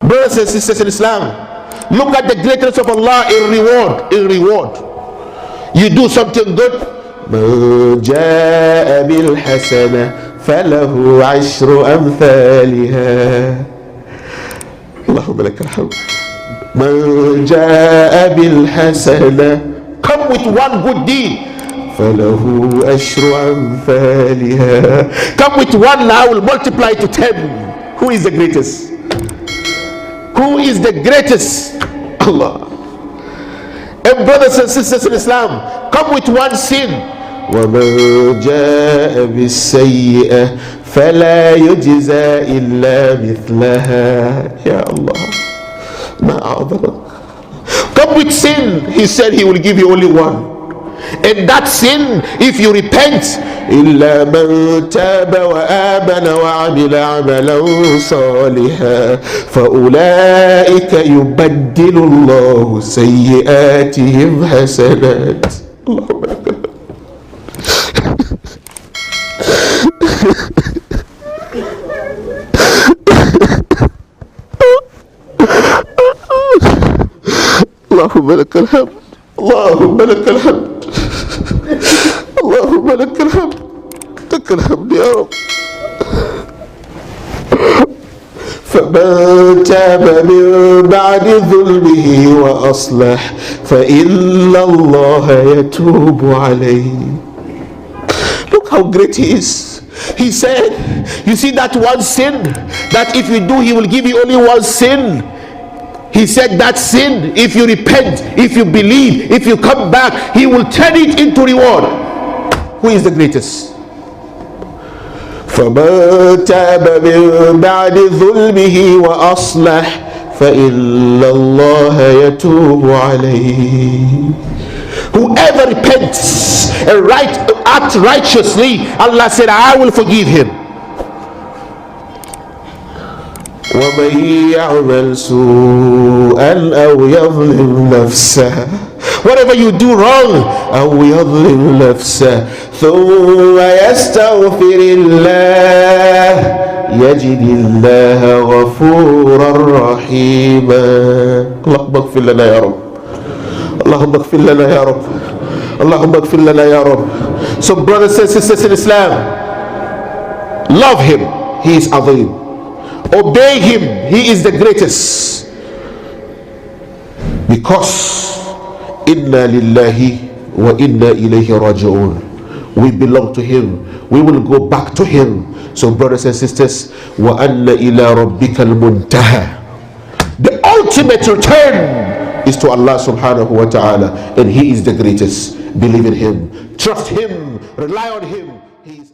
Brothers and sisters in Islam, look at the greatness of Allah in reward. In reward, you do something good. من جاء بالحسنة فله عشر أمثالها. اللهم لك الحمد. من جاء بالحسنة, come with one good deed, فله عشر أمثالها. Come with one, I will multiply to 10. Who is the greatest? Who is the greatest? Allah. And brothers and sisters in Islam, come with one sin. وَمَنْ جَاءَ بِالسَّيِّئَةِ فَلَا يُجْزَى إِلَّا مِثْلَهَا. Ya Allah, ma a'adhamak. Come with sin, he said he will give you only one. And that sin, if you repent, إلا من تاب وآمن وعمل عملا صالحا فأولئك يبدل الله سيئاتهم حسنات. اللهم لك اللهم لك الحمد. اللهم لك الحمد. اللهم لك الحمد. لك الحمد يا رب. فمن تاب من بعد ظلمه وأصلح فإن الله يتوب عليه. Look how great he is. He said, you see that one sin, that if you do, he will give you only one sin. He said that sin, if you repent, if you believe, if you come back, he will turn it into reward. Who is the greatest? فَمَنْ تَابَ مِنْ بَعْدِ ظُلْمِهِ وَأَصْلَحَ فَإِنَّ اللَّهَ يَتُوبُ عَلَيْهِ. Whoever repents and acts righteously, Allah said, I will forgive him. وَمَنْ يَعْمَلْ سُوءًا أَوْ يَظْلِمْ نَفْسَهُ. Whatever you do wrong, أَوْ يَظْلِمْ نَفْسَهُ ثُمَّ يَسْتَغْفِرِ اللَّهَ يَجِدِ اللَّهَ غَفُورًا رَحِيمًا. اللهم اغفر لنا يا رب. اللهم اغفر لنا يا رب. اللهم اغفر لنا يا رب. So brothers and sisters in Islam, love him, he is azim. Obey him, he is the greatest. Because inna lillahi wa inna ilayhi raji'un. We belong to him, we will go back to him. So brothers and sisters, wa anna ila rabbika al-muntaha. The ultimate return is to Allah subhanahu wa ta'ala, and he is the greatest. Believe in him, trust him, rely on him. He is